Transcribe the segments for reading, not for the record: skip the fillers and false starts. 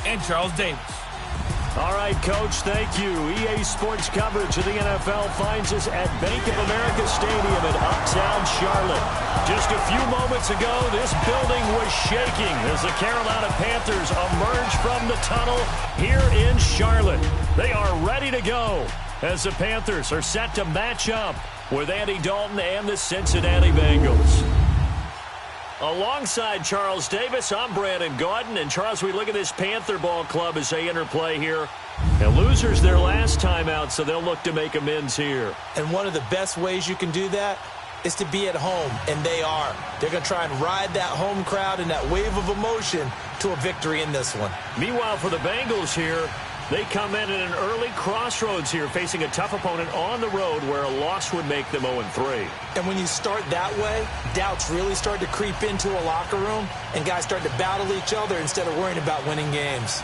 and Charles Davis. All right, Coach, thank you. EA Sports coverage of the NFL finds us at Bank of America Stadium in Uptown Charlotte. Just a few moments ago, this building was shaking as the Carolina Panthers emerge from the tunnel here in Charlotte. They are ready to go as the Panthers are set to match up with Andy Dalton and the Cincinnati Bengals. Alongside Charles Davis, I'm Brandon Gaudin. And, Charles, we look at this Panther ball club as they enter play here. And losers their last time out, so they'll look to make amends here. And one of the best ways you can do that is to be at home, and they are. They're going to try and ride that home crowd and that wave of emotion to a victory in this one. Meanwhile, for the Bengals here, they come in at an early crossroads here, facing a tough opponent on the road where a loss would make them 0-3. And when you start that way, doubts really start to creep into a locker room, and guys start to battle each other instead of worrying about winning games.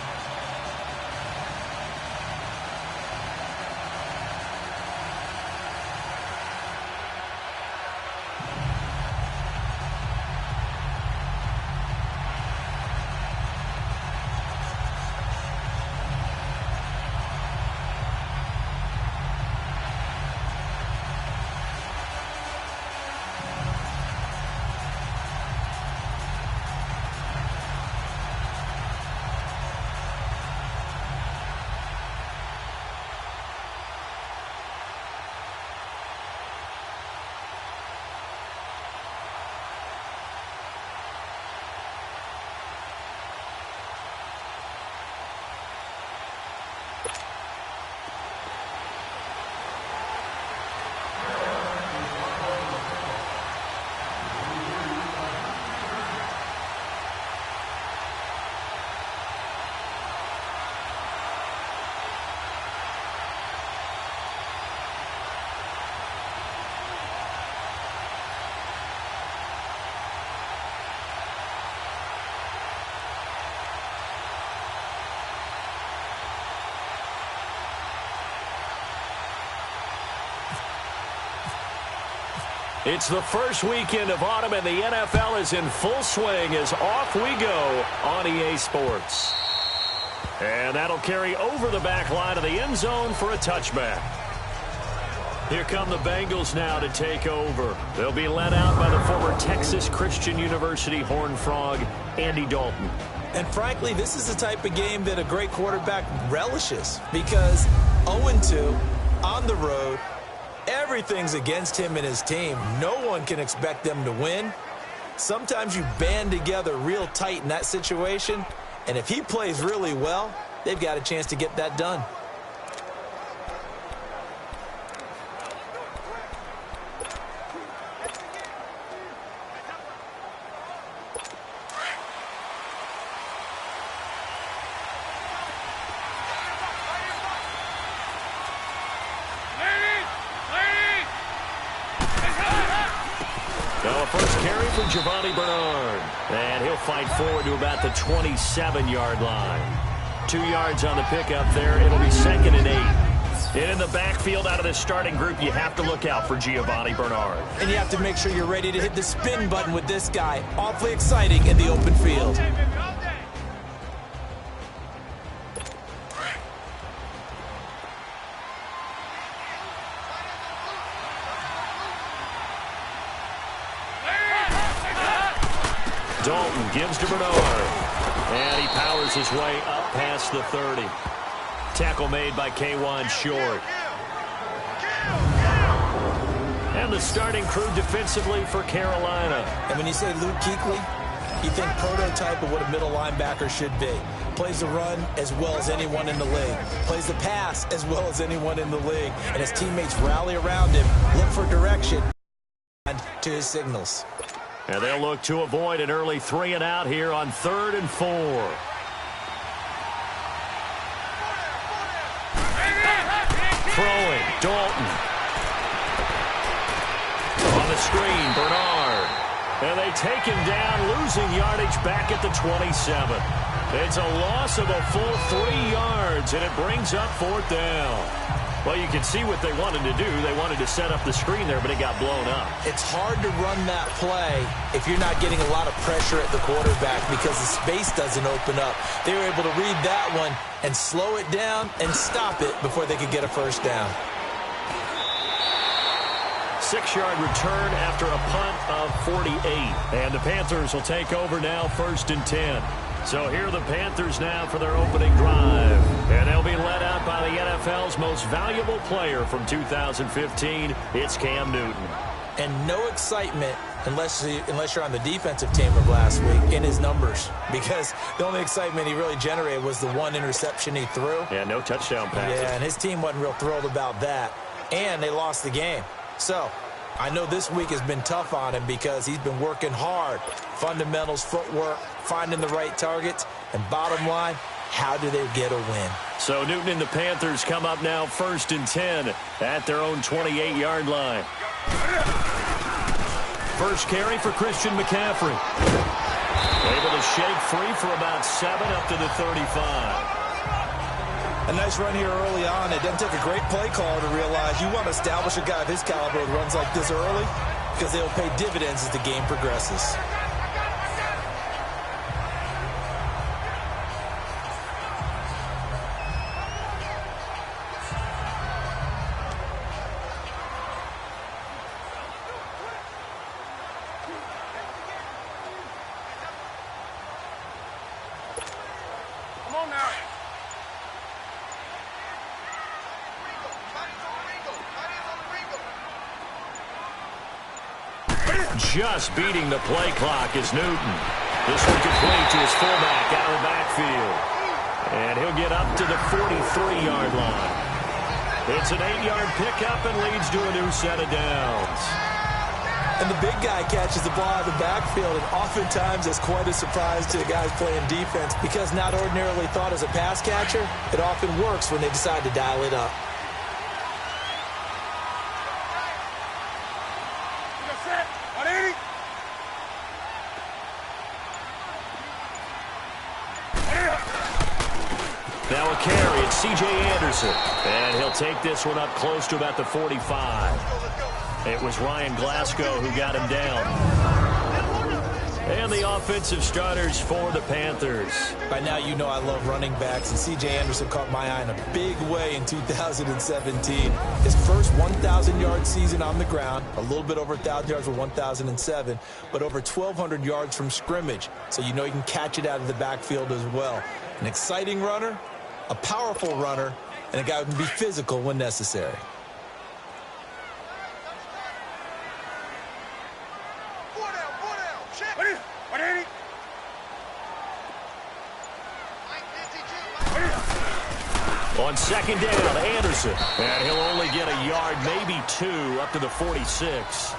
It's the first weekend of autumn, and the NFL is in full swing as off we go on EA Sports. And that'll carry over the back line of the end zone for a touchback. Here come the Bengals now to take over. They'll be led out by the former Texas Christian University Horned Frog, Andy Dalton. And frankly, this is the type of game that a great quarterback relishes, because 0-2 on the road, everything's against him and his team. No one can expect them to win. Sometimes you band together real tight in that situation, and if he plays really well, they've got a chance to get that done. Giovanni Bernard, and he'll fight forward to about the 27-yard line. 2 yards on the pickup there. It'll be 2nd and 8. And in the backfield out of this starting group, you have to look out for Giovanni Bernard. And you have to make sure you're ready to hit the spin button with this guy. Awfully exciting in the open field. Dalton gives to Bernard, and he powers his way up past the 30. Tackle made by K'Wan Short. And the starting crew defensively for Carolina. And when you say Luke Kuechly, you think prototype of what a middle linebacker should be. Plays the run as well as anyone in the league. Plays the pass as well as anyone in the league. And his teammates rally around him, look for direction, and to his signals. And they'll look to avoid an early 3 and out here on 3rd and 4. Throwing, Dalton. On the screen, Bernard. And they take him down, losing yardage back at the 27. It's a loss of a full 3 yards, and it brings up 4th down. Well, you can see what they wanted to do. They wanted to set up the screen there, but it got blown up. It's hard to run that play if you're not getting a lot of pressure at the quarterback because the space doesn't open up. They were able to read that one and slow it down and stop it before they could get a first down. 6-yard return after a punt of 48. And the Panthers will take over now, 1st and 10. So here are the Panthers now for their opening drive. And they'll be led out by the NFL's most valuable player from 2015. It's Cam Newton. And no excitement unless you're on the defensive team of last week in his numbers. Because the only excitement he really generated was the 1 interception he threw. Yeah, no touchdown passes. Yeah, and his team wasn't real thrilled about that. And they lost the game. So I know this week has been tough on him because he's been working hard. Fundamentals, footwork, finding the right targets, and bottom line, how do they get a win? So Newton and the Panthers come up now 1st and 10 at their own 28-yard line. First carry for Christian McCaffrey. Able to shake free for about 7 up to the 35. A nice run here early on. It doesn't take a great play caller to realize you want to establish a guy of his caliber who runs like this early because they'll pay dividends as the game progresses. Just beating the play clock is Newton. This one complete to his fullback out of the backfield. And he'll get up to the 43-yard line. It's an 8-yard pickup and leads to a new set of downs. And the big guy catches the ball out of the backfield, and oftentimes it's quite a surprise to the guys playing defense because not ordinarily thought as a pass catcher, it often works when they decide to dial it up. Now a carry, it's C.J. Anderson. And he'll take this one up close to about the 45. It was Ryan Glasgow who got him down. And the offensive starters for the Panthers. By now you know I love running backs, and C.J. Anderson caught my eye in a big way in 2017. His first 1,000-yard season on the ground, a little bit over 1,000 yards with 1,007, but over 1,200 yards from scrimmage. So you know you can catch it out of the backfield as well. An exciting runner, a powerful runner, and a guy who can be physical when necessary. On 2nd down, Anderson. And he'll only get a yard, maybe 2, up to the 46.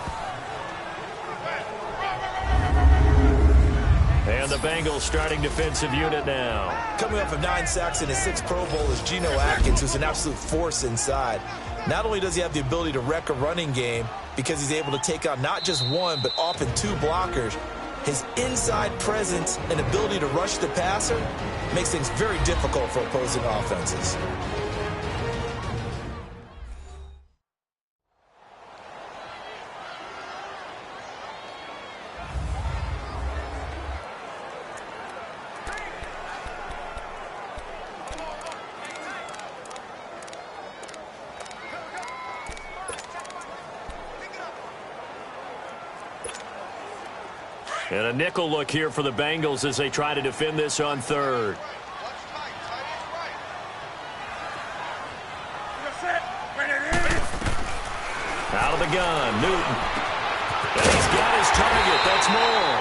And the Bengals starting defensive unit now. Coming off of 9 sacks in his 6th Pro Bowl is Geno Atkins, who's an absolute force inside. Not only does he have the ability to wreck a running game because he's able to take on not just one, but often 2 blockers, his inside presence and ability to rush the passer makes things very difficult for opposing offenses. And a nickel look here for the Bengals as they try to defend this on 3rd. Out of the gun, Newton. And he's got his target. That's more.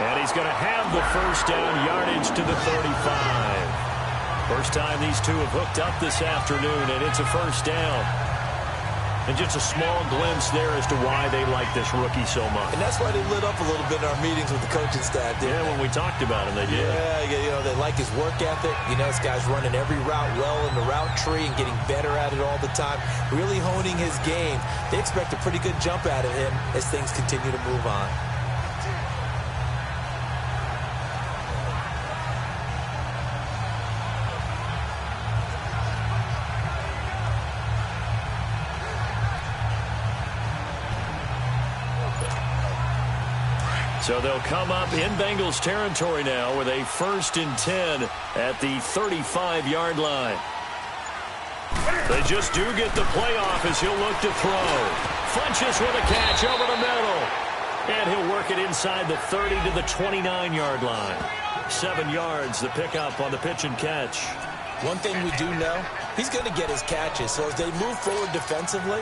And he's going to have the first down, yardage to the 35. First time these two have hooked up this afternoon, and it's a first down. And just a small glimpse there as to why they like this rookie so much. And that's why they lit up a little bit in our meetings with the coaching staff, didn't they? When we talked about him, they did. Yeah, you know, they like his work ethic. You know, this guy's running every route well in the route tree and getting better at it all the time, really honing his game. They expect a pretty good jump out of him as things continue to move on. So they'll come up in Bengals territory now with a 1st and 10 at the 35-yard line. They just do get the playoff as he'll look to throw. Funches with a catch over the middle. And he'll work it inside the 30 to the 29-yard line. 7 yards, the pickup on the pitch and catch. One thing we do know, he's going to get his catches. So as they move forward defensively,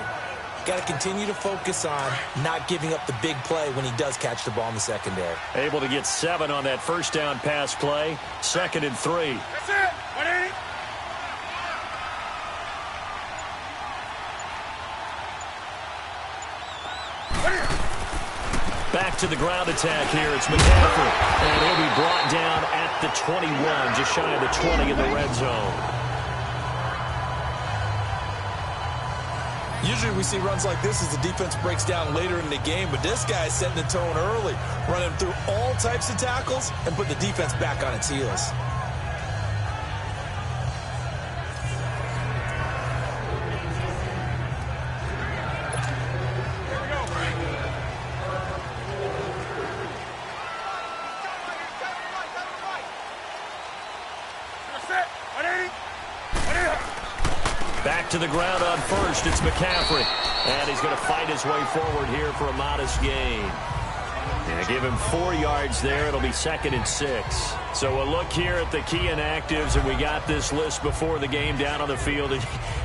got to continue to focus on not giving up the big play when he does catch the ball in the secondary. Able to get 7 on that first down pass play. 2nd and 3. That's it. 180. Back to the ground attack here. It's McCaffrey. And he'll be brought down at the 21, just shy of the 20 in the red zone. Usually we see runs like this as the defense breaks down later in the game, but this guy is setting the tone early, running through all types of tackles and put the defense back on its heels. Back to the ground on first. It's McCaffrey. And he's going to fight his way forward here for a modest gain. And give him 4 yards there. It'll be 2nd and 6. So a look here at the key inactives, and we got this list before the game down on the field.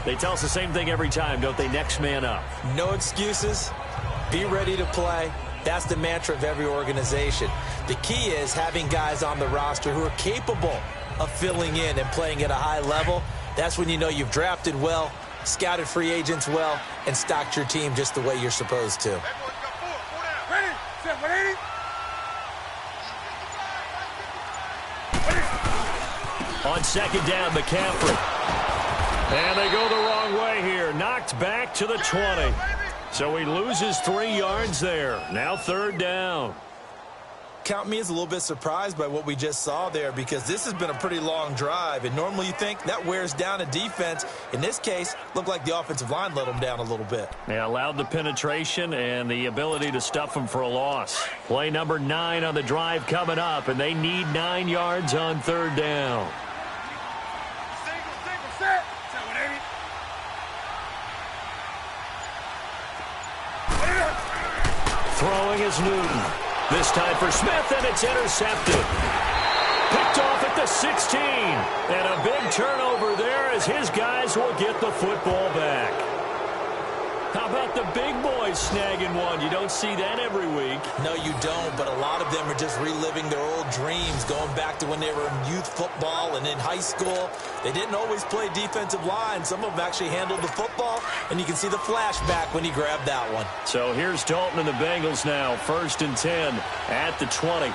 They tell us the same thing every time, don't they? Next man up. No excuses. Be ready to play. That's the mantra of every organization. The key is having guys on the roster who are capable of filling in and playing at a high level. That's when you know you've drafted well, scouted free agents well, and stocked your team just the way you're supposed to. On 2nd down, McCaffrey. And they go the wrong way here. Knocked back to the 20. So he loses 3 yards there. Now 3rd down. Count me as a little bit surprised by what we just saw there, because this has been a pretty long drive, and normally you think that wears down a defense. In this case, looked like the offensive line let them down a little bit. They allowed the penetration and the ability to stuff them for a loss. Play number 9 on the drive coming up, and they need 9 yards on 3rd down. Set. Throwing is Newton. This time for Smith, and it's intercepted. Picked off at the 16. And a big turnover there as his guys will get the football back. How about the big boys snagging one? You don't see that every week. No, you don't, but a lot of them are just reliving their old dreams, going back to when they were in youth football and in high school. They didn't always play defensive line. Some of them actually handled the football, and you can see the flashback when he grabbed that one. So here's Dalton and the Bengals now, 1st and 10 at the 20.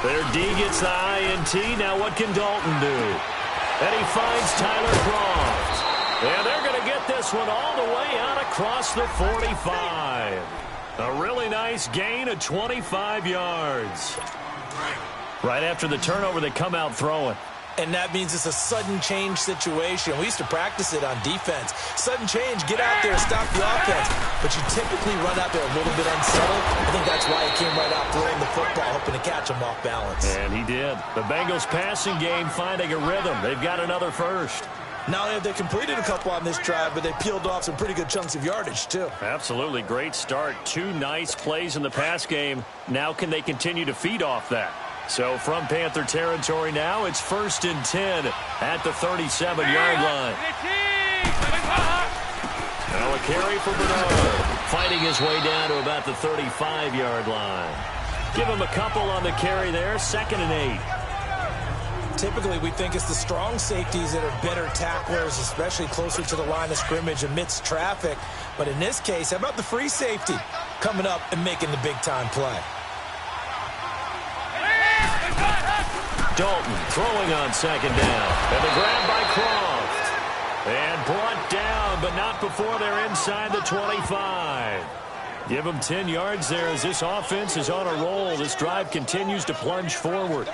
Their D gets the INT. Now what can Dalton do? And he finds Tyler Croft. And they're going to get this one all the way out across the 45. A really nice gain of 25 yards. Right after the turnover, they come out throwing. And that means it's a sudden change situation. We used to practice it on defense. Sudden change, get out there, stop the offense. But you typically run out there a little bit unsettled. I think that's why he came right out throwing the football, hoping to catch him off balance. And he did. The Bengals passing game finding a rhythm. They've got another first. Not only have they completed a couple on this drive, but they peeled off some pretty good chunks of yardage, too. Absolutely. Great start. 2 nice plays in the pass game. Now can they continue to feed off that? So from Panther territory now, it's 1st and 10 at the 37-yard line. Now a carry for Bernard, fighting his way down to about the 35-yard line. Give him a couple on the carry there, 2nd and 8. Typically, we think it's the strong safeties that are better tacklers, especially closer to the line of scrimmage amidst traffic. But in this case, how about the free safety coming up and making the big-time play? Dalton throwing on 2nd down. And the grab by Croft. And brought down, but not before they're inside the 25. Give them 10 yards there as this offense is on a roll. This drive continues to plunge forward.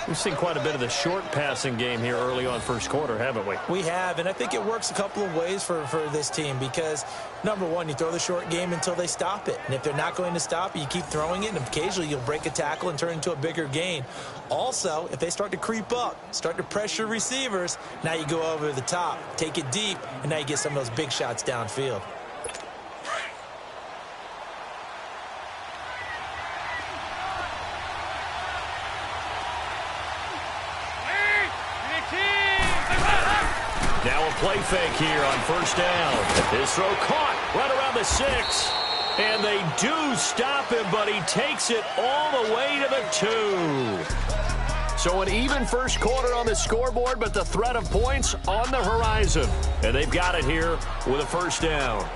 We've seen quite a bit of the short passing game here early on first quarter, haven't we? We have, and I think it works a couple of ways for this team because, number one, you throw the short game until they stop it. And if they're not going to stop it, you keep throwing it, and occasionally you'll break a tackle and turn it into a bigger gain. Also, if they start to creep up, start to pressure receivers, now you go over the top, take it deep, and now you get some of those big shots downfield. Now a play fake here on first down. His throw caught right around the 6. And they do stop him, but he takes it all the way to the 2. So an even first quarter on the scoreboard, but the threat of points on the horizon. And they've got it here with a first down.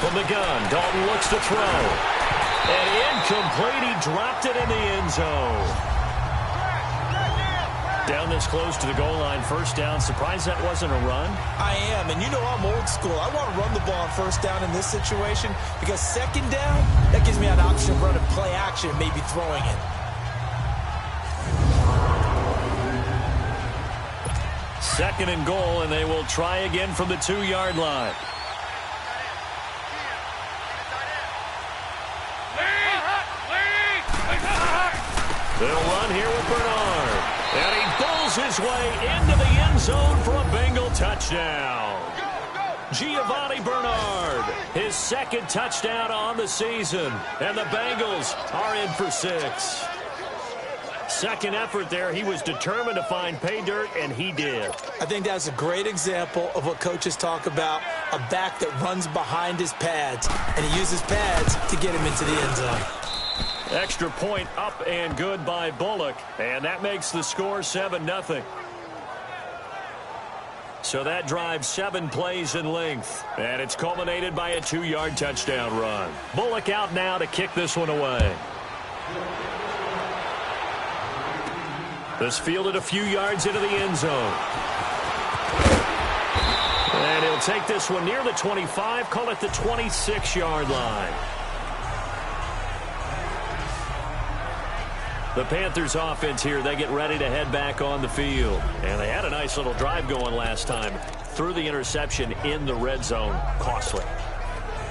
From the gun, Dalton looks to throw. And incomplete, he dropped it in the end zone. Down this close to the goal line, first down. Surprised that wasn't a run? I am, and you know I'm old school. I want to run the ball on first down in this situation because second down, that gives me an option of running play action, maybe throwing it. Second and goal, and they will try again from the 2-yard line. They'll run here with Bernard. And he pulls his way into the end zone for a Bengal touchdown. Giovanni Bernard, his second touchdown on the season. And the Bengals are in for 6. Second effort there. He was determined to find pay dirt, and he did. I think that's a great example of what coaches talk about, a back that runs behind his pads, and he uses pads to get him into the end zone. Extra point up and good by Bullock, and that makes the score 7-0. So that drives 7 plays in length, and it's culminated by a 2-yard touchdown run. Bullock out now to kick this one away. This fielded a few yards into the end zone. And he'll take this one near the 25, call it the 26-yard line. The Panthers offense here, they get ready to head back on the field. And they had a nice little drive going last time. Threw the interception in the red zone. Costly.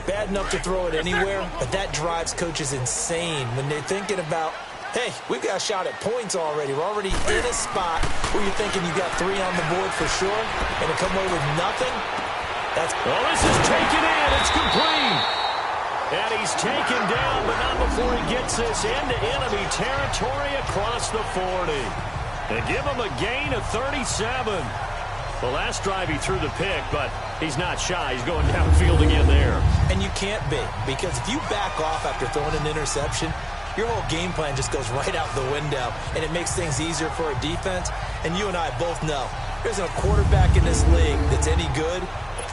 Bad enough to throw it anywhere, but that drives coaches insane when they're thinking about, hey, we've got a shot at points already. We're already in a spot where you're thinking you got 3 on the board for sure, and to come away with nothing, that's... Well, this is taken in. It's complete. And he's taken down, but not before he gets this into enemy territory across the 40. And give him a gain of 37. The last drive he threw the pick, but he's not shy. He's going downfield again there. And you can't be, because if you back off after throwing an interception, your whole game plan just goes right out the window, and it makes things easier for a defense. And you and I both know there's a quarterback in this league that's any good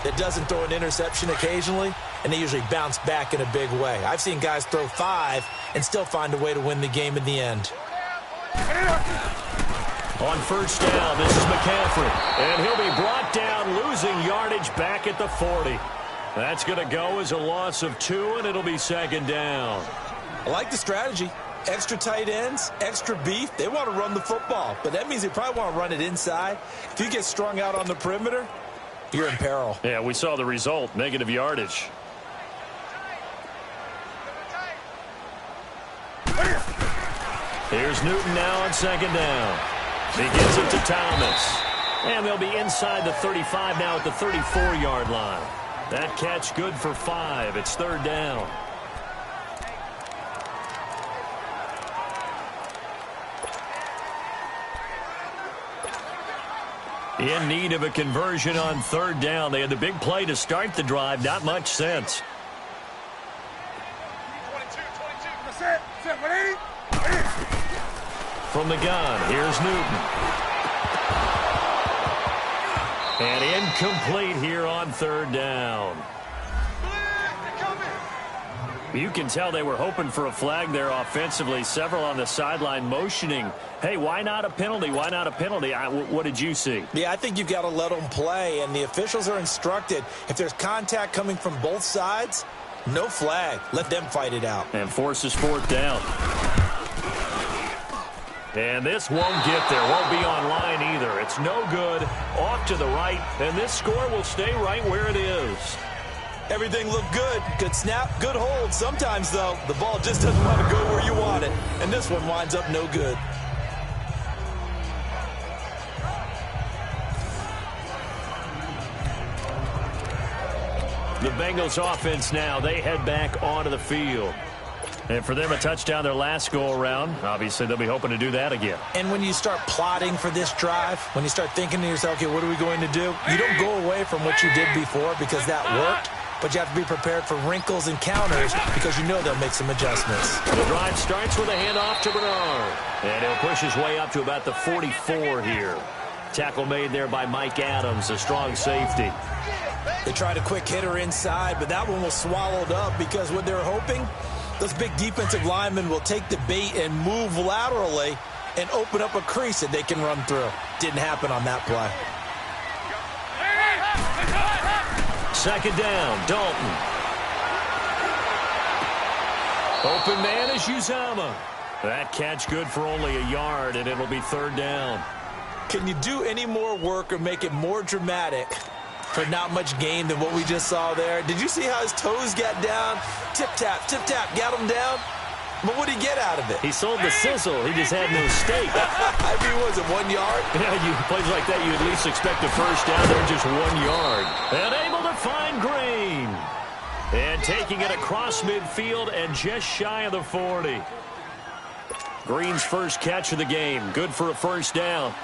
that doesn't throw an interception occasionally, and they usually bounce back in a big way. I've seen guys throw 5 and still find a way to win the game in the end. On first down, this is McCaffrey, and he'll be brought down, losing yardage back at the 40. That's going to go as a loss of 2, and it'll be second down. I like the strategy. Extra tight ends, extra beef. They want to run the football, but that means they probably want to run it inside. If you get strung out on the perimeter, you're in peril. Yeah, we saw the result, negative yardage. Here's Newton now on second down. He gets it to Thomas. And they'll be inside the 35 now at the 34-yard line. That catch good for 5. It's third down. In need of a conversion on third down. They had the big play to start the drive. Not much sense. 22. That's it. 180. From the gun, here's Newton. And incomplete here on third down. You can tell they were hoping for a flag there offensively. Several on the sideline motioning, hey, why not a penalty? Why not a penalty? What did you see? Yeah, I think you've got to let them play, and the officials are instructed, if there's contact coming from both sides, no flag. Let them fight it out. And forces fourth down. And this won't get there. Won't be on line either. It's no good. Off to the right, and this score will stay right where it is. Everything looked good. Good snap, good hold. Sometimes, though, the ball just doesn't want to go where you want it. And this one winds up no good. The Bengals offense now, they head back onto the field. And for them, a touchdown their last go-around. Obviously, they'll be hoping to do that again. And when you start plotting for this drive, when you start thinking to yourself, okay, what are we going to do? You don't go away from what you did before because that worked. But you have to be prepared for wrinkles and counters because you know they'll make some adjustments. The drive starts with a handoff to Bernard. And he'll push his way up to about the 44 here. Tackle made there by Mike Adams, a strong safety. They tried a quick hitter inside, but that one was swallowed up because what they're hoping, those big defensive linemen will take the bait and move laterally and open up a crease that they can run through. Didn't happen on that play. Second down, Dalton. Open man is Uzama. That catch good for only a yard, and it'll be third down. Can you do any more work or make it more dramatic for not much gain than what we just saw there? Did you see how his toes got down? Tip-tap, got him down. But what did he get out of it? He sold the sizzle. He just had no steak. I mean, was it 1 yard? Yeah, you plays like that, you at least expect a first down. They're just 1 yard. And able to find Green. And taking it across midfield and just shy of the 40. Green's first catch of the game. Good for a first down.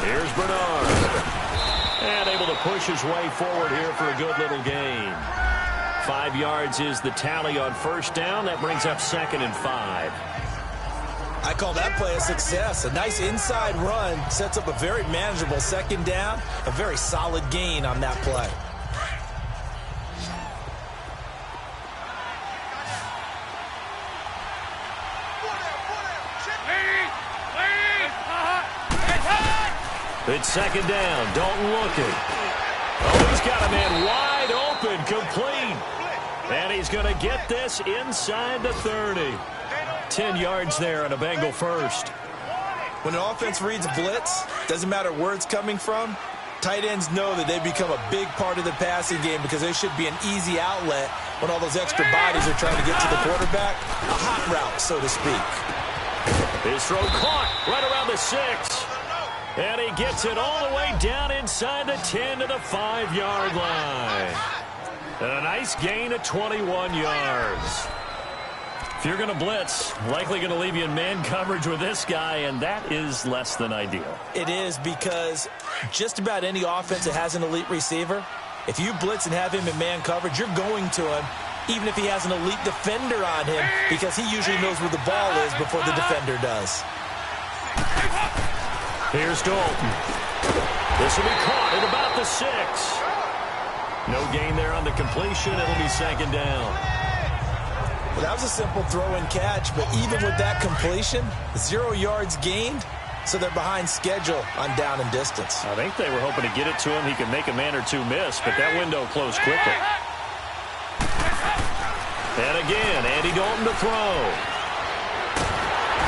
Here's Bernard. And able to push his way forward here for a good little gain. 5 yards is the tally on first down. That brings up 2nd and 5. I call that play a success. A nice inside run sets up a very manageable second down. A very solid gain on that play. It's second down. Dalton looking. Oh, he's got a man wide open, complete. And he's going to get this inside the 30. 10 yards there on a Bengal first. When an offense reads blitz, doesn't matter where it's coming from, tight ends know that they become a big part of the passing game because they should be an easy outlet when all those extra bodies are trying to get to the quarterback. A hot route, so to speak. His throw caught right around the 6. And he gets it all the way down inside the 10 to the 5-yard line. And a nice gain of 21 yards. If you're going to blitz, likely going to leave you in man coverage with this guy, and that is less than ideal. It is because just about any offense that has an elite receiver, if you blitz and have him in man coverage, you're going to him, even if he has an elite defender on him, because he usually knows where the ball is before the defender does. Here's Dalton. This will be caught at about the 6. No gain there on the completion. It'll be second down. Well, that was a simple throw and catch, but even with that completion, 0 yards gained, so they're behind schedule on down and distance. I think they were hoping to get it to him. He could make a man or two miss, but that window closed quickly. And again, Andy Dalton to throw.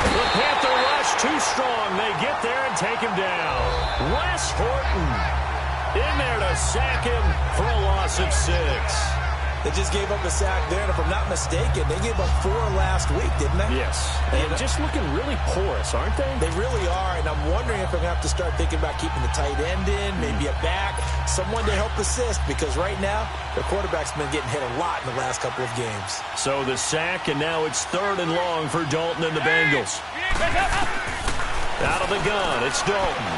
The Panther rush too strong. They get there and take him down. Wes Horton in there to sack him for a loss of 6. They just gave up a sack there, and if I'm not mistaken, they gave up 4 last week, didn't they? Yes. And just looking really porous, aren't they? They really are, and I'm wondering if I'm going to have to start thinking about keeping the tight end in, maybe a back, someone to help assist, because right now, their quarterback's been getting hit a lot in the last couple of games. So the sack, and now it's 3rd and long for Dalton and the Bengals. Out of the gun, it's Dalton.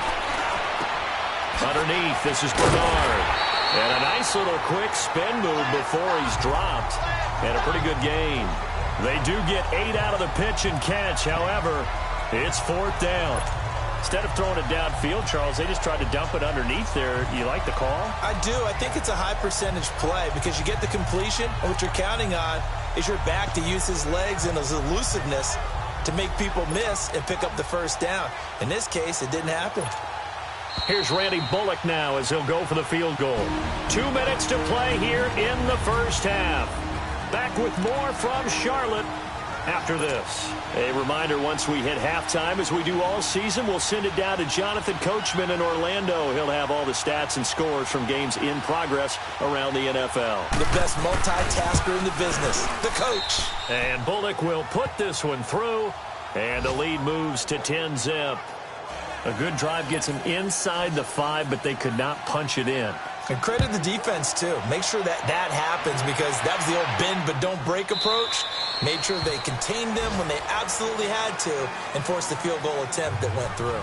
Underneath, this is Bernard. And a nice little quick spin move before he's dropped. And a pretty good gain. They do get 8 out of the pitch and catch. However, it's 4th down. Instead of throwing it downfield, Charles, they just tried to dump it underneath there. You like the call? I do. I think it's a high percentage play because you get the completion, and what you're counting on is your back to use his legs and his elusiveness to make people miss and pick up the first down. In this case, it didn't happen. Here's Randy Bullock now as he'll go for the field goal. 2 minutes to play here in the first half. Back with more from Charlotte after this. A reminder, once we hit halftime, as we do all season, we'll send it down to Jonathan Coachman in Orlando. He'll have all the stats and scores from games in progress around the NFL. The best multitasker in the business, the coach. And Bullock will put this one through, and the lead moves to 10-zip. A good drive gets them inside the 5, but they could not punch it in. And credit the defense, too. Make sure that happens because that was the old bend but don't break approach. Made sure they contained them when they absolutely had to and forced the field goal attempt that went through.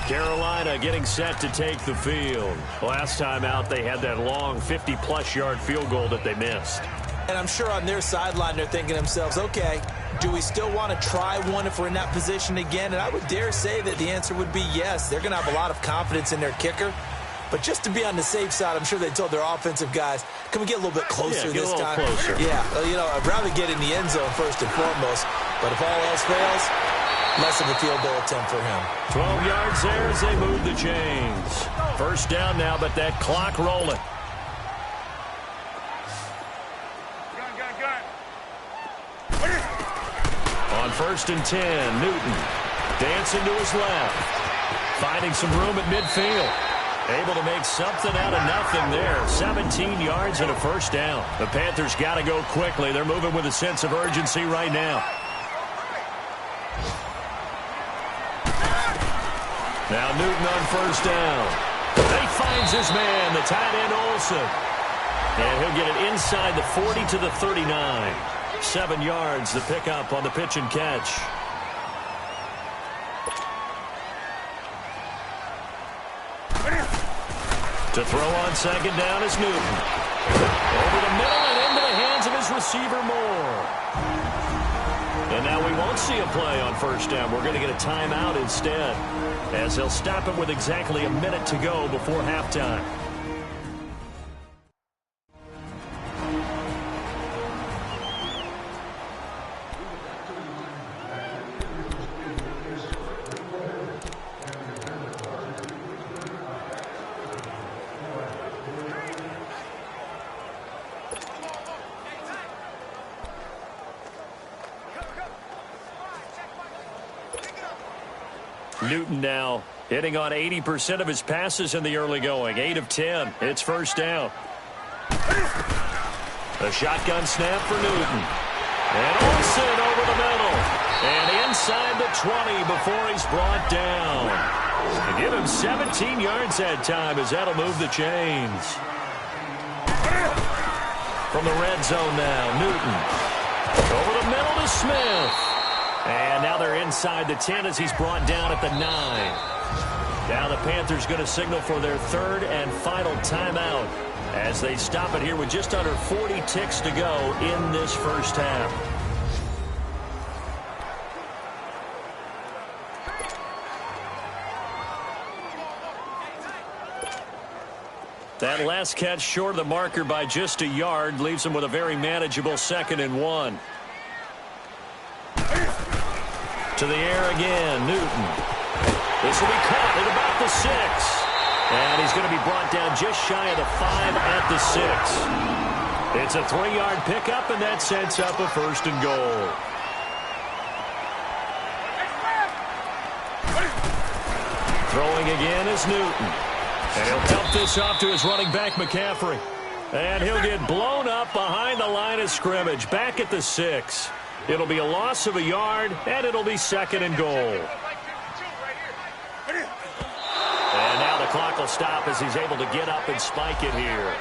Carolina getting set to take the field. Last time out, they had that long 50-plus yard field goal that they missed. And I'm sure on their sideline they're thinking to themselves, okay, do we still want to try one if we're in that position again? And I would dare say that the answer would be yes. They're going to have a lot of confidence in their kicker. But just to be on the safe side, I'm sure they told their offensive guys, can we get a little bit closer this time? Closer. Yeah, you know, I'd rather get in the end zone first and foremost. But if all else fails, less of a field goal attempt for him. 12 yards there as they move the chains. First down now, but that clock rolling. On 1st and 10, Newton dancing to his left. Finding some room at midfield. Able to make something out of nothing there. 17 yards and a first down. The Panthers got to go quickly. They're moving with a sense of urgency right now. Now Newton on first down. He finds his man, the tight end Olsen. And he'll get it inside the 40 to the 39. 7 yards, the pickup on the pitch and catch. To throw on second down is Newton. Over the middle and into the hands of his receiver Moore. And now we won't see a play on first down. We're going to get a timeout instead, as they'll stop it with exactly a minute to go before halftime. Newton now hitting on 80% of his passes in the early going. 8 of 10. It's first down. A shotgun snap for Newton. And Olsen over the middle. And inside the 20 before he's brought down. And give him 17 yards that time as that'll move the chains. From the red zone now, Newton. Over the middle to Smith. And now they're inside the 10 as he's brought down at the 9. Now the Panthers going to signal for their third and final timeout as they stop it here with just under 40 ticks to go in this first half. That last catch short of the marker by just a yard leaves him with a very manageable 2nd and 1. To the air again, Newton. This will be caught at about the 6. And he's going to be brought down just shy of the 5 at the 6. It's a 3-yard pickup, and that sets up a 1st and goal. Throwing again is Newton. And he'll dump this off to his running back, McCaffrey. And he'll get blown up behind the line of scrimmage, back at the 6. It'll be a loss of a yard, and it'll be 2nd and goal. And now the clock will stop as he's able to get up and spike it here.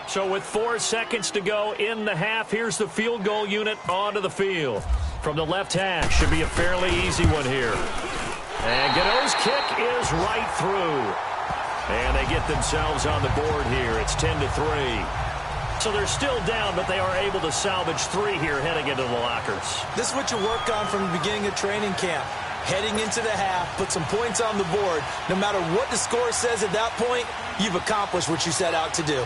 So with 4 seconds to go in the half, here's the field goal unit onto the field. From the left hash, should be a fairly easy one here. And Godot's kick is right through. And they get themselves on the board here. It's 10-3. So they're still down, but they are able to salvage 3 here heading into the lockers. This is what you work on from the beginning of training camp. Heading into the half, put some points on the board. No matter what the score says at that point, you've accomplished what you set out to do.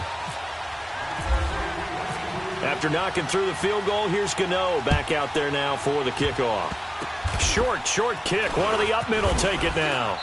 After knocking through the field goal, here's Gano back out there now for the kickoff. Short kick. One of the up middle take it now.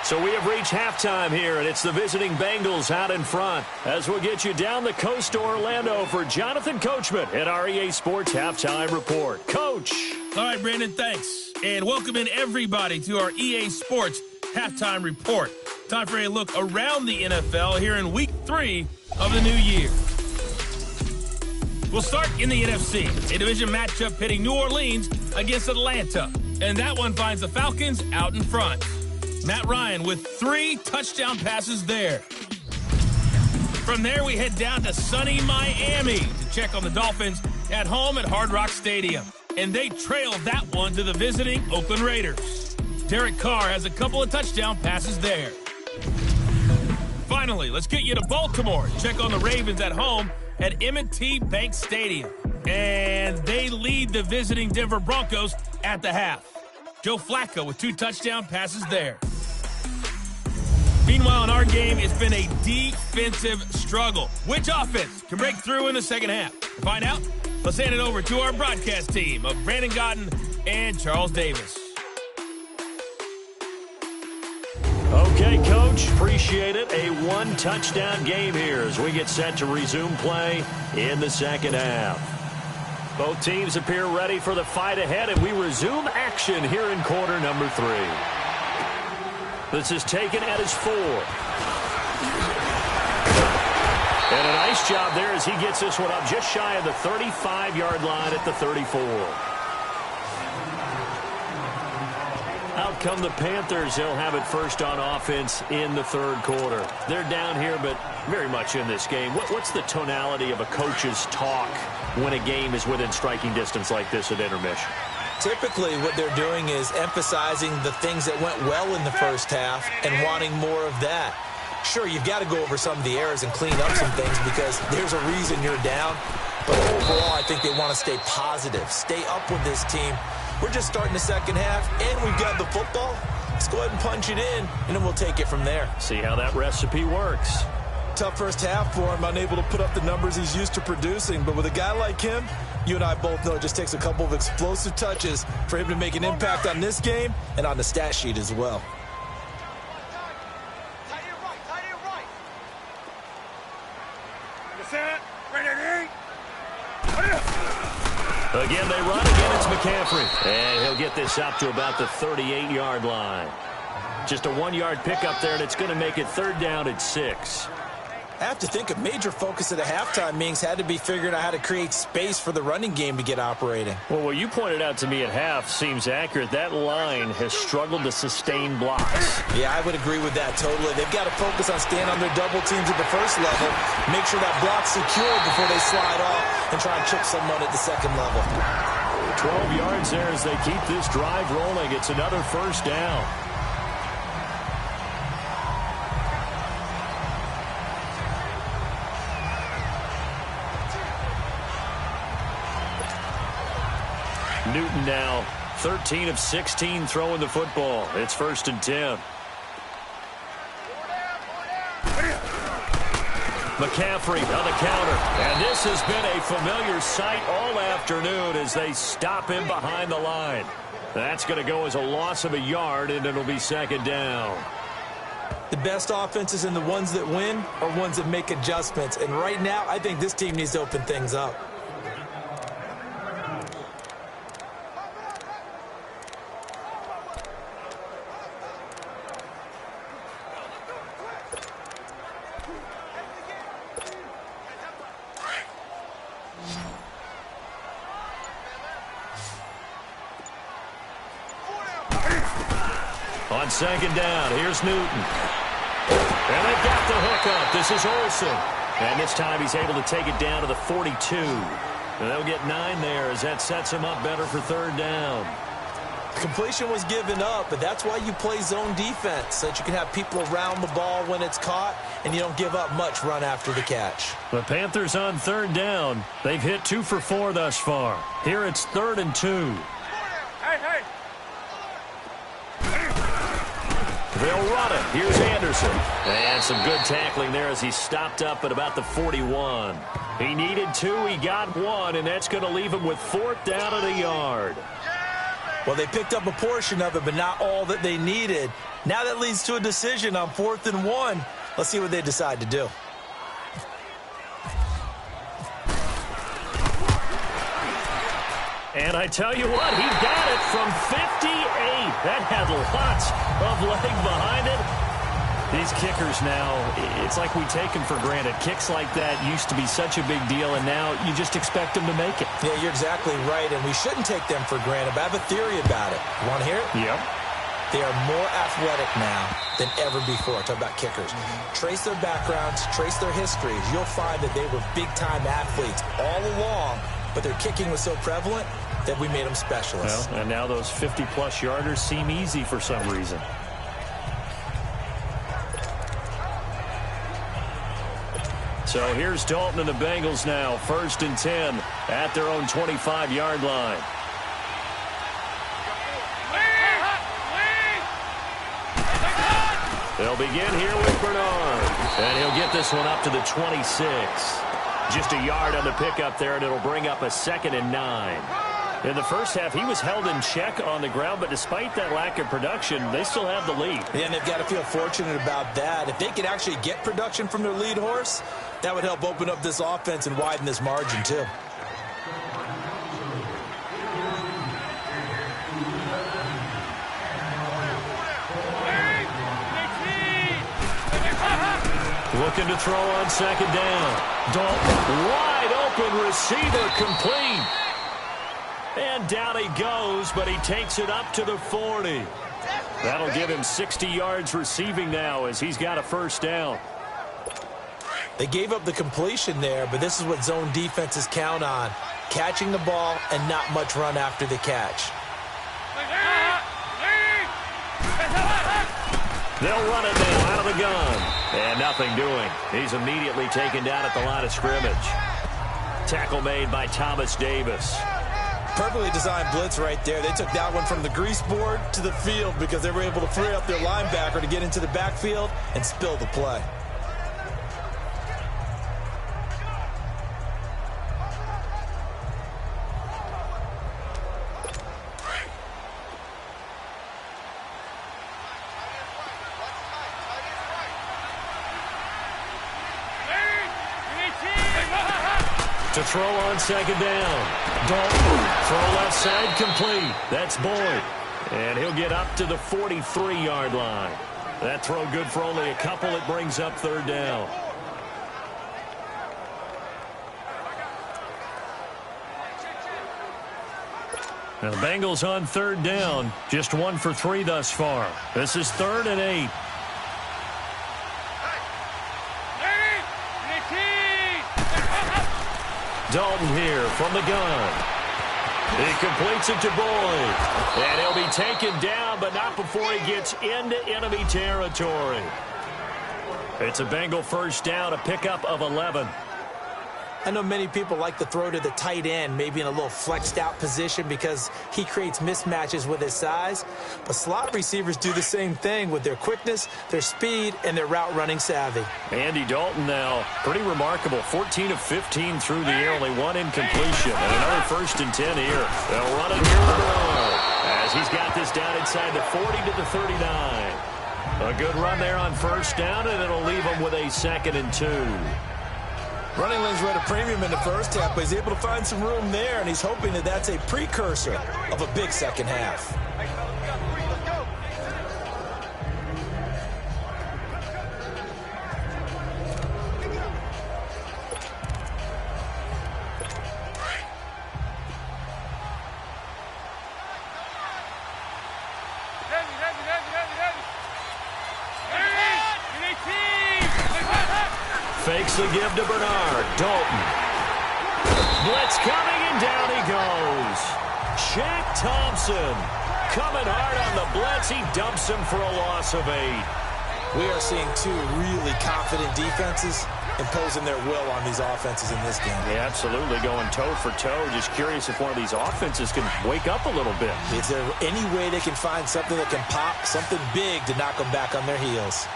So we have reached halftime here, and it's the visiting Bengals out in front. As we'll get you down the coast to Orlando for Jonathan Coachman at our EA Sports Halftime Report. Coach. All right, Brandon, thanks. And welcome in everybody to our EA Sports Halftime Report. Time for a look around the NFL here in Week 3 of the new year. We'll start in the NFC, a division matchup pitting New Orleans against Atlanta. And that one finds the Falcons out in front. Matt Ryan with 3 touchdown passes there. From there, we head down to sunny Miami to check on the Dolphins at home at Hard Rock Stadium. And they trail that one to the visiting Oakland Raiders. Derek Carr has a couple of touchdown passes there. Finally, let's get you to Baltimore. Check on the Ravens at home at M&T Bank Stadium. And they lead the visiting Denver Broncos at the half. Joe Flacco with 2 touchdown passes there. Meanwhile, in our game, it's been a defensive struggle. Which offense can break through in the second half? To find out, let's hand it over to our broadcast team of Brandon Godden and Charles Davis. Okay, Coach, appreciate it. A 1-touchdown game here as we get set to resume play in the second half. Both teams appear ready for the fight ahead, and we resume action here in quarter number 3. This is taken at his 4. And a nice job there as he gets this one up just shy of the 35-yard line at the 34. Out come the Panthers. They'll have it first on offense in the third quarter. They're down here, but very much in this game. What's the tonality of a coach's talk when a game is within striking distance like this at intermission? Typically, what they're doing is emphasizing the things that went well in the first half and wanting more of that. Sure, you've got to go over some of the errors and clean up some things because there's a reason you're down. But overall, I think they want to stay positive, stay up with this team. We're just starting the second half, and we've got the football. Let's go ahead and punch it in, and then we'll take it from there. See how that recipe works. Tough first half for him, unable to put up the numbers he's used to producing. But with a guy like him, you and I both know it just takes a couple of explosive touches for him to make an impact on this game and on the stat sheet as well. Again, they run. Again, it's McCaffrey. And he'll get this up to about the 38-yard line. Just a 1-yard pickup there, and it's going to make it third down at 6. I have to think a major focus at a halftime means had to be figuring out how to create space for the running game to get operating. Well, what you pointed out to me at half seems accurate. That line has struggled to sustain blocks. Yeah, I would agree with that totally. They've got to focus on staying on their double teams at the first level, make sure that block's secured before they slide off and try and chip someone at the second level. 12 yards there as they keep this drive rolling. It's another first down. Newton now 13 of 16 throwing the football. It's 1st and 10. McCaffrey on the counter. And this has been a familiar sight all afternoon as they stop him behind the line. That's going to go as a loss of a yard, and it'll be second down. The best offenses and the ones that win are ones that make adjustments. And right now, I think this team needs to open things up. On second down, here's Newton. And they've got the hook up. This is Olsen. And this time he's able to take it down to the 42. And they'll get 9 there as that sets him up better for third down. Completion was given up, but that's why you play zone defense, so that you can have people around the ball when it's caught, and you don't give up much run after the catch. The Panthers on third down. They've hit 2 for 4 thus far. Here it's 3rd and 2. Hey. They'll run it. Here's Anderson. And some good tackling there as he stopped up at about the 41. He needed 2. He got 1, and that's going to leave him with 4th down and a yard. Well, they picked up a portion of it, but not all that they needed. Now that leads to a decision on 4th and 1. Let's see what they decide to do. And I tell you what, he got it from 58. That had lots of leg behind it. These kickers now, it's like we take them for granted. Kicks like that used to be such a big deal, and now you just expect them to make it. Yeah, you're exactly right, and we shouldn't take them for granted, but I have a theory about it. You want to hear it? Yep. They are more athletic now than ever before. Talk about kickers. Trace their backgrounds, trace their histories. You'll find that they were big-time athletes all along, but their kicking was so prevalent that we made them specialists. Well, and now those 50-plus yarders seem easy for some reason. So here's Dalton and the Bengals now, 1st and 10 at their own 25-yard line. They'll begin here with Bernard, and he'll get this one up to the 26. Just a yard on the pickup there, and it'll bring up a 2nd and 9. In the first half, he was held in check on the ground, but despite that lack of production, they still have the lead. Yeah, and they've got to feel fortunate about that. If they could actually get production from their lead horse, that would help open up this offense and widen this margin, too. Looking to throw on 2nd down. Dalton, wide open receiver, complete. And down he goes, but he takes it up to the 40. That'll give him 60 yards receiving now as he's got a 1st down. They gave up the completion there, but this is what zone defenses count on. Catching the ball and not much run after the catch. They'll run it now out of the gun. And nothing doing. He's immediately taken down at the line of scrimmage. Tackle made by Thomas Davis. Perfectly designed blitz right there. They took that one from the grease board to the field because they were able to free up their linebacker to get into the backfield and spill the play. To throw on 2nd down. Dalton, throw left side, complete. That's Boyd. And he'll get up to the 43-yard line. That throw good for only a couple. It brings up 3rd down. Now the Bengals on 3rd down. Just 1 for 3 thus far. This is 3rd and 8. Dalton here from the gun. He completes it to Boyd. And he'll be taken down, but not before he gets into enemy territory. It's a Bengal 1st down, a pickup of 11. I know many people like to throw to the tight end, maybe in a little flexed out position because he creates mismatches with his size. But slot receivers do the same thing with their quickness, their speed, and their route running savvy. Andy Dalton now, pretty remarkable. 14 of 15 through the air, only 1 incompletion. And another 1st and 10 here. They'll run it here to Bernard as he's got this down inside the 40 to the 39. A good run there on 1st down, and it'll leave him with a 2nd and 2. Running lanes were at a premium in the first half, but he's able to find some room there, and he's hoping that that's a precursor of a big second half. Fakes the give to Bernard. Dalton. Blitz coming, and down he goes. Shaq Thompson coming hard on the blitz. He dumps him for a loss of 8. We are seeing two really confident defenses imposing their will on these offenses in this game. Yeah, absolutely, going toe for toe. Just curious if one of these offenses can wake up a little bit. Is there any way they can find something that can pop, something big to knock them back on their heels?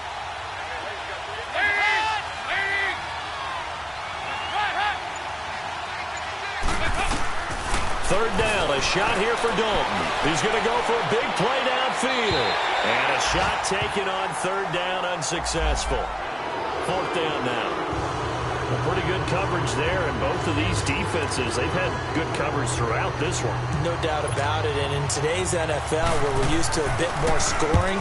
Third down, a shot here for Dalton. He's going to go for a big play downfield. And a shot taken on third down, unsuccessful. Fourth down now. Well, pretty good coverage there, and both of these defenses, they've had good coverage throughout this one. No doubt about it, and in today's NFL, where we're used to a bit more scoring,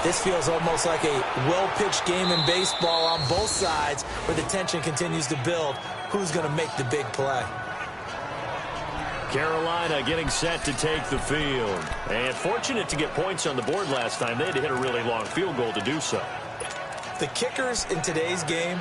this feels almost like a well-pitched game in baseball on both sides, where the tension continues to build. Who's going to make the big play? Carolina getting set to take the field. And fortunate to get points on the board last time. They had to hit a really long field goal to do so. The kickers in today's game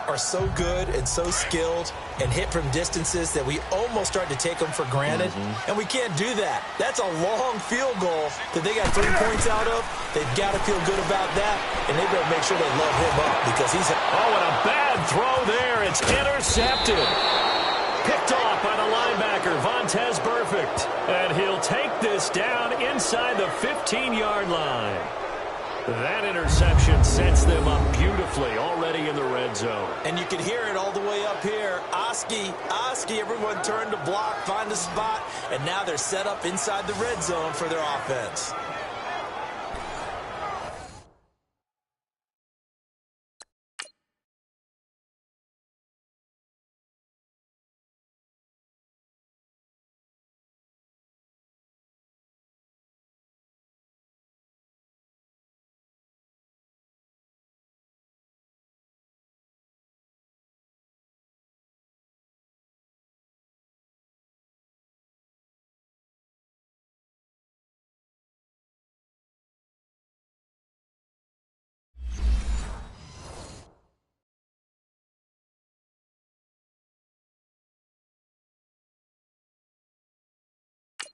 are so good and so skilled and hit from distances that we almost start to take them for granted. And we can't do that. That's a long field goal that they got 3 points out of. They've got to feel good about that, and they better make sure they load him up because he's... Oh, and a bad throw there. It's intercepted. Picked off by the linebacker, Vontaze Burfict. And he'll take this down inside the 15-yard line. That interception sets them up beautifully already in the red zone. And you can hear it all the way up here. Oski, everyone turned to block, find a spot, and now they're set up inside the red zone for their offense.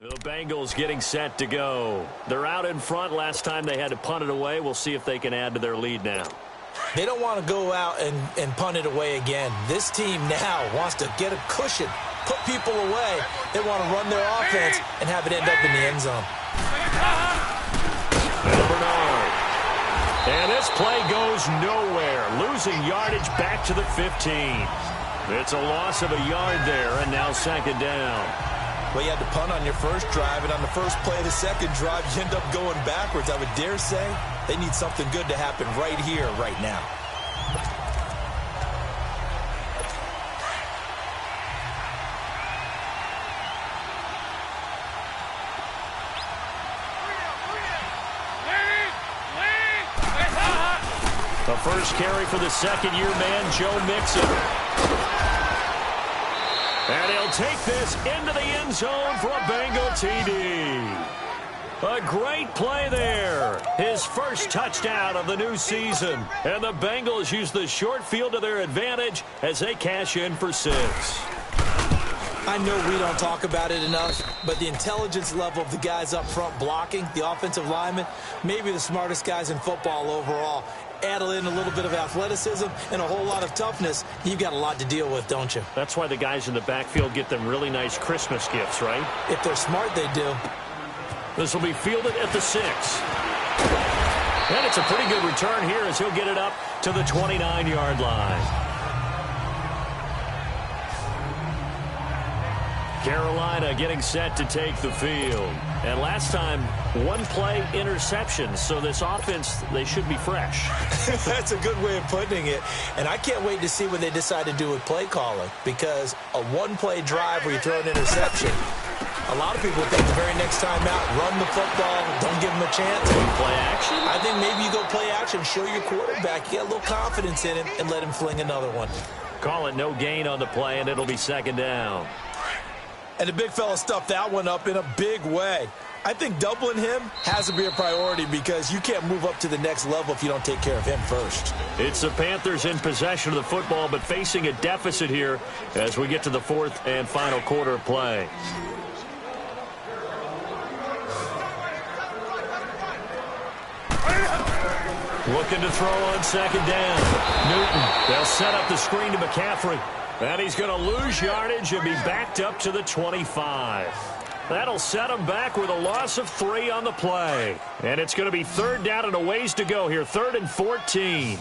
The Bengals getting set to go. They're out in front. Last time they had to punt it away. We'll see if they can add to their lead now. They don't want to go out and punt it away again. This team now wants to get a cushion, put people away. They want to run their offense and have it end up in the end zone. And Bernard. And this play goes nowhere. Losing yardage back to the 15. It's a loss of a yard there, and now second down. Well, you had to punt on your first drive, and on the first play of the second drive, you end up going backwards. I would dare say they need something good to happen right here, right now. The first carry for the second-year man, Joe Mixon. And he'll take this into the end zone for a Bengal TD. A great play there. His first touchdown of the new season. And the Bengals use the short field to their advantage as they cash in for 6. I know we don't talk about it enough, but the intelligence level of the guys up front blocking, the offensive linemen, maybe the smartest guys in football overall. Add in a little bit of athleticism and a whole lot of toughness, you've got a lot to deal with, don't you? That's why the guys in the backfield get them really nice Christmas gifts, right? If they're smart, they do. This will be fielded at the 6. And it's a pretty good return here as he'll get it up to the 29-yard line. Carolina getting set to take the field. And last time, one play interception. So this offense, they should be fresh. That's a good way of putting it. And I can't wait to see what they decide to do with play calling. Because a one-play drive where you throw an interception, a lot of people think the very next time out, run the football, don't give them a chance. Play action? I think maybe you go play action, show your quarterback, get a little confidence in him, and let him fling another one. Call it no gain on the play, and it'll be second down. And the big fella stuffed that one up in a big way. I think doubling him has to be a priority because you can't move up to the next level if you don't take care of him first. It's the Panthers in possession of the football, but facing a deficit here as we get to the fourth and final quarter of play. Looking to throw on second down. Newton, they'll set up the screen to McCaffrey. And he's going to lose yardage and be backed up to the 25. That'll set him back with a loss of 3 on the play. And it's going to be third down and a ways to go here, 3rd and 14.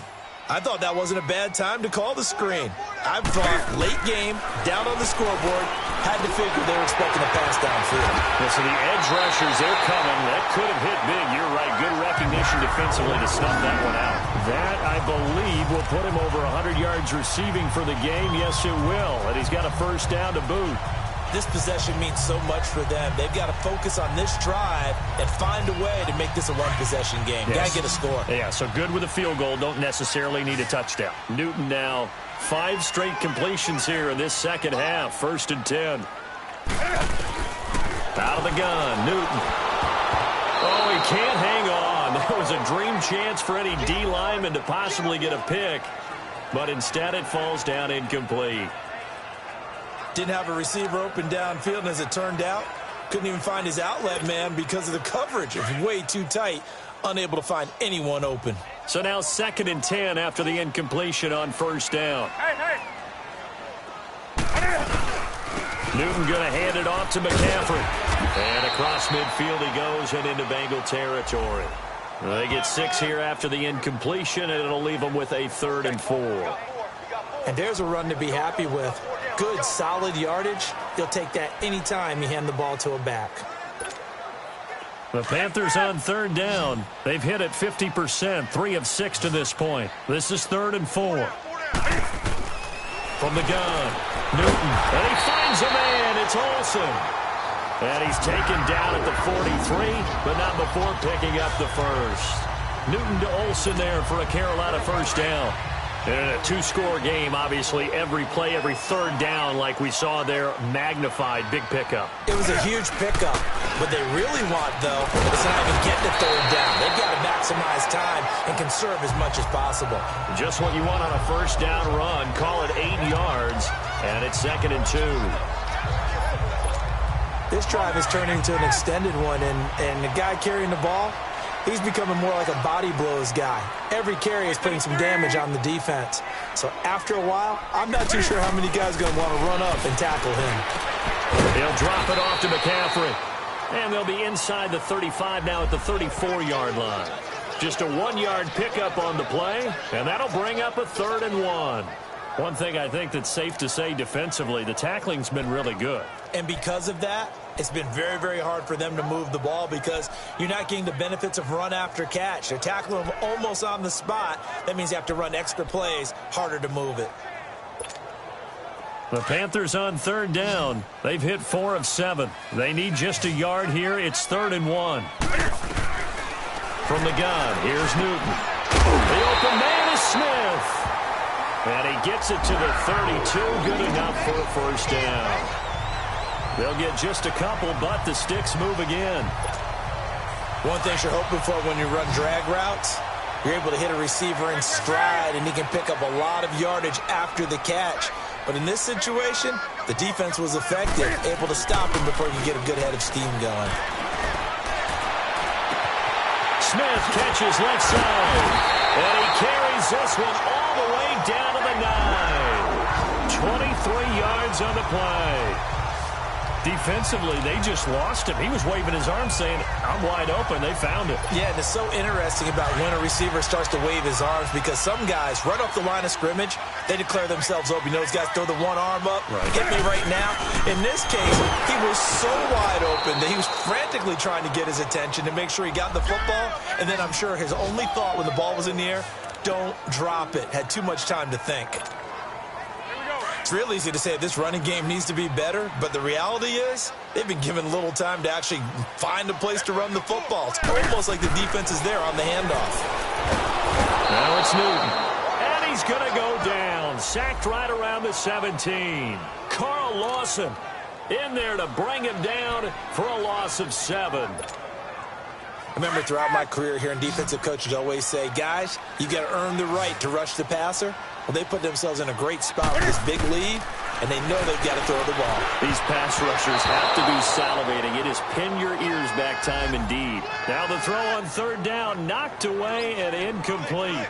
I thought that wasn't a bad time to call the screen. I thought late game, down on the scoreboard, had to figure they were expecting a pass downfield. Yeah, so the edge rushers, they're coming. That could have hit big. You're right. Good recognition defensively to snuff that one out. That, I believe, will put him over 100 yards receiving for the game. Yes, it will. And he's got a first down to boot. This possession means so much for them. They've got to focus on this drive and find a way to make this a one-possession game. Yes. Got to get a score. Yeah, so good with a field goal. Don't necessarily need a touchdown. Newton now 5 straight completions here in this second half. 1st and 10. Out of the gun, Newton. Oh, he can't hang on. That was a dream chance for any D lineman to possibly get a pick. But instead it falls down incomplete. Didn't have a receiver open downfield, and as it turned out, couldn't even find his outlet man because of the coverage. It was way too tight, unable to find anyone open. So now 2nd and 10 after the incompletion on 1st down. Newton going to hand it off to McCaffrey. And across midfield he goes and into Bengal territory. They get 6 here after the incompletion, and it'll leave them with a 3rd and 4. And there's a run to be happy with. Good, solid yardage. He'll take that anytime you hand the ball to a back. The Panthers on 3rd down. They've hit it 50%, 3 of 6 to this point. This is 3rd and 4. From the gun, Newton, and he finds a man. It's Olsen. And he's taken down at the 43, but not before picking up the first. Newton to Olsen there for a Carolina first down. And in a 2-score game, obviously, every play, every 3rd down, like we saw there, magnified, big pickup. It was a huge pickup. What they really want, though, is not even getting to 3rd down. They've got to maximize time and conserve as much as possible. Just what you want on a first down run. Call it 8 yards, and it's 2nd and 2. This drive is turning into an extended one, and the guy carrying the ball, he's becoming more like a body blows guy. Every carry is putting some damage on the defense. So after a while, I'm not too sure how many guys are going to want to run up and tackle him. He'll drop it off to McCaffrey. And they'll be inside the 35 now at the 34-yard line. Just a 1-yard pickup on the play, and that'll bring up a 3rd and 1. One thing I think that's safe to say defensively, the tackling's been really good. And because of that, it's been very, very hard for them to move the ball because you're not getting the benefits of run after catch. They're tackling them almost on the spot. That means you have to run extra plays, harder to move it. The Panthers on 3rd down. They've hit 4 of 7. They need just a yard here. It's 3rd and 1. From the gun, here's Newton. The open man is Smith. And he gets it to the 32. Good enough for a first down. They'll get just a couple, but the sticks move again. One thing you're hoping for when you run drag routes, you're able to hit a receiver in stride, and he can pick up a lot of yardage after the catch. But in this situation, the defense was effective, able to stop him before you get a good head of steam going. Smith catches left side, and he carries this one all the way down to the 9. 23 yards on the play. Defensively, they just lost him. He was waving his arms saying, I'm wide open. They found it. Yeah, and it's so interesting about when a receiver starts to wave his arms because some guys, right off the line of scrimmage, they declare themselves open. You know, those guys throw the one arm up, hit me right now. In this case, he was so wide open that he was frantically trying to get his attention to make sure he got the football. And then I'm sure his only thought when the ball was in the air, don't drop it. Had too much time to think. It's real easy to say this running game needs to be better, but the reality is they've been given little time to actually find a place to run the football. It's almost like the defense is there on the handoff. Now it's Newton, and he's going to go down. Sacked right around the 17. Carl Lawson in there to bring him down for a loss of 7. I remember throughout my career hearing defensive coaches always say, guys, you got to earn the right to rush the passer. Well, they put themselves in a great spot with this big lead. and they know they've got to throw the ball. These pass rushers have to be salivating. It is pin your ears back time indeed. Now the throw on third down, knocked away and incomplete.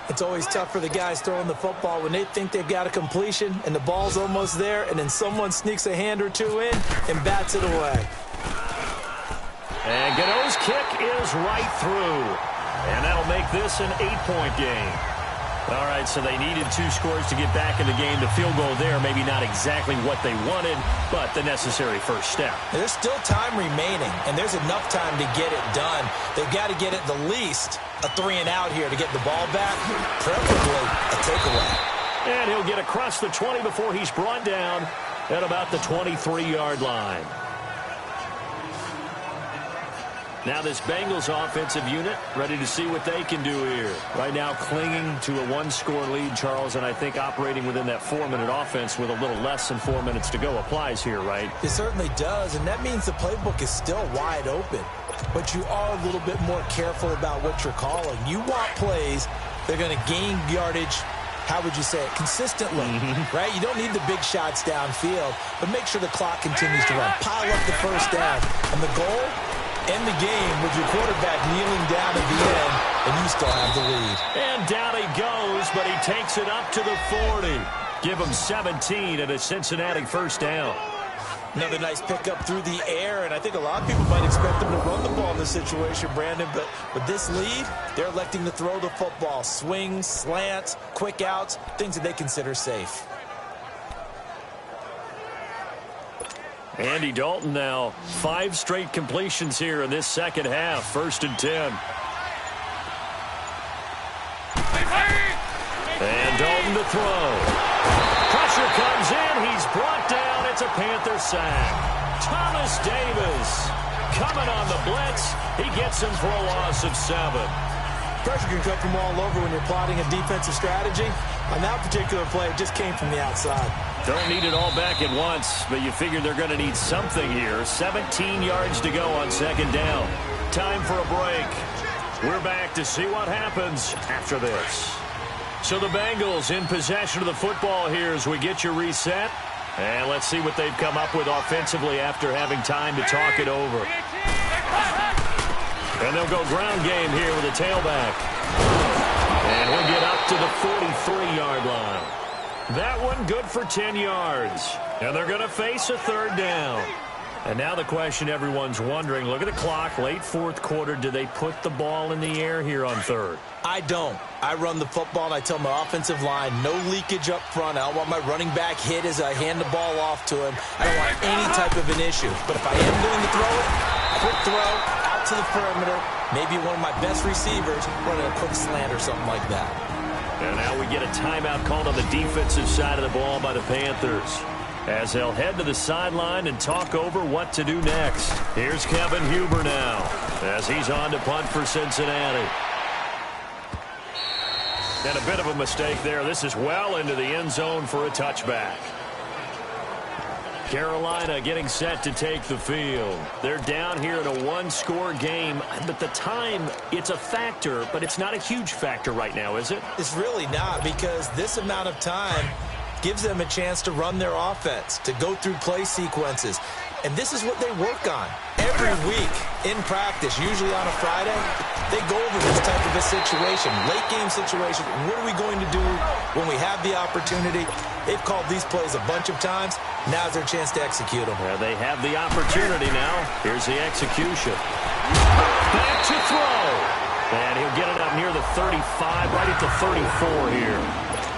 It's always tough for the guys throwing the football when they think they've got a completion and the ball's almost there, and then someone sneaks a hand or two in and bats it away. And Gano's kick is right through. And that'll make this an 8-point game. All right, so they needed 2 scores to get back in the game. The field goal there, maybe not exactly what they wanted, but the necessary first step. There's still time remaining, and there's enough time to get it done. They've got to get at the least a 3-and-out here to get the ball back, preferably a takeaway. And he'll get across the 20 before he's brought down at about the 23-yard line. Now this Bengals offensive unit ready to see what they can do here. Right now clinging to a 1-score lead, Charles, and I think operating within that 4-minute offense with a little less than 4 minutes to go applies here, right? It certainly does, and that means the playbook is still wide open. But you are a little bit more careful about what you're calling. You want plays that are going to gain yardage, how would you say it, consistently, right? You don't need the big shots downfield, but make sure the clock continues to run. Pile up the first down, and the goal, end the game with your quarterback kneeling down at the end, and you still have the lead. And down he goes, but he takes it up to the 40. Give him 17 at a Cincinnati first down. Another nice pickup through the air, and I think a lot of people might expect them to run the ball in this situation, Brandon, but with this lead, they're electing to throw the football. Swings, slants, quick outs, things that they consider safe. Andy Dalton now 5 straight completions here in this second half. 1st and 10. And Dalton to throw. Pressure comes in. He's brought down. It's a Panther sack. Thomas Davis coming on the blitz. He gets him for a loss of 7. Pressure can come from all over when you're plotting a defensive strategy. On that particular play, it just came from the outside. Don't need it all back at once, but you figure they're going to need something here. 17 yards to go on 2nd down. Time for a break. We're back to see what happens after this. So the Bengals in possession of the football here as we get your reset. And let's see what they've come up with offensively after having time to talk it over. And they'll go ground game here with a tailback. And he'll get up to the 43-yard line. That one good for 10 yards. And they're going to face a 3rd down. And now the question everyone's wondering, look at the clock, late 4th quarter, do they put the ball in the air here on 3rd? I don't. I run the football, and I tell my offensive line, no leakage up front. I don't want my running back hit as I hand the ball off to him. I don't want any type of an issue. But if I am going to throw it, quick throw, out to the perimeter, maybe one of my best receivers running a quick slant or something like that. And now we get a timeout called on the defensive side of the ball by the Panthers, as they'll head to the sideline and talk over what to do next. Here's Kevin Huber now, as he's on to punt for Cincinnati. And a bit of a mistake there. This is well into the end zone for a touchback. Carolina getting set to take the field. They're down here in a 1-score game, but the time, it's a factor, but it's not a huge factor right now, is it? It's really not, because this amount of time gives them a chance to run their offense, to go through play sequences. And this is what they work on every week in practice, usually on a Friday. They go over this type of a situation, late game situation. What are we going to do when we have the opportunity? They've called these plays a bunch of times. Now's their chance to execute them. Well, they have the opportunity now. Here's the execution. Back to throw. And he'll get it up near the 35, right at the 34 here.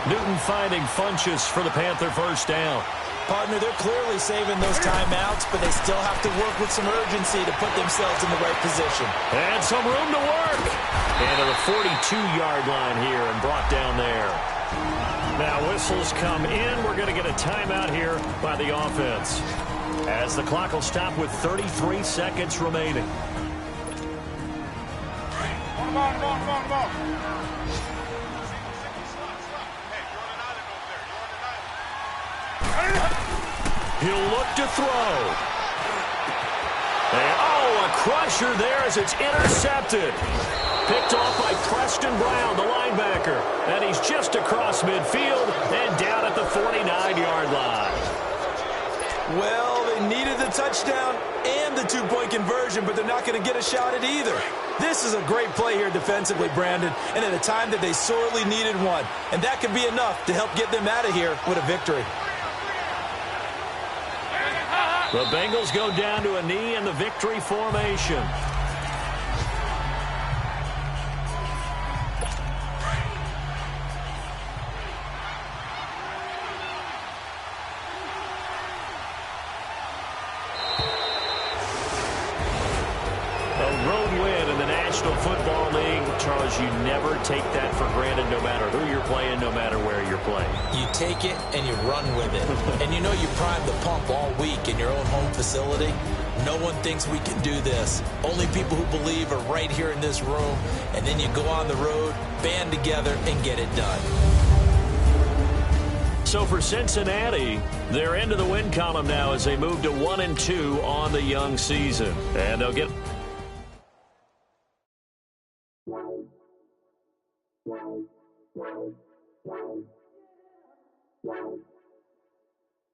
Newton finding Funchess for the Panther first down. Partner, they're clearly saving those timeouts, but they still have to work with some urgency to put themselves in the right position. And some room to work. And to the 42-yard line here and brought down there. Now whistles come in. We're going to get a timeout here by the offense, as the clock will stop with 33 seconds remaining. He'll look to throw. And, a crusher there as it's intercepted. Picked off by Preston Brown, the linebacker. And he's just across midfield and down at the 49-yard line. Well, they needed the touchdown and the two-point conversion, but they're not going to get a shot at either. This is a great play here defensively, Brandon, and at a time that they sorely needed one. And that could be enough to help get them out of here with a victory. The Bengals go down to a knee in the victory formation. Football League, Charles, you never take that for granted no matter who you're playing, no matter where you're playing. You take it and you run with it. And you know you primed the pump all week in your own home facility. No one thinks we can do this. Only people who believe are right here in this room. And then you go on the road, band together, and get it done. So for Cincinnati, they're into the win column now as they move to 1-2 on the young season. And they'll get...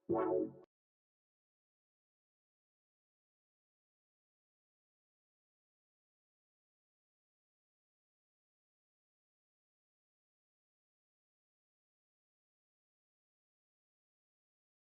Wow.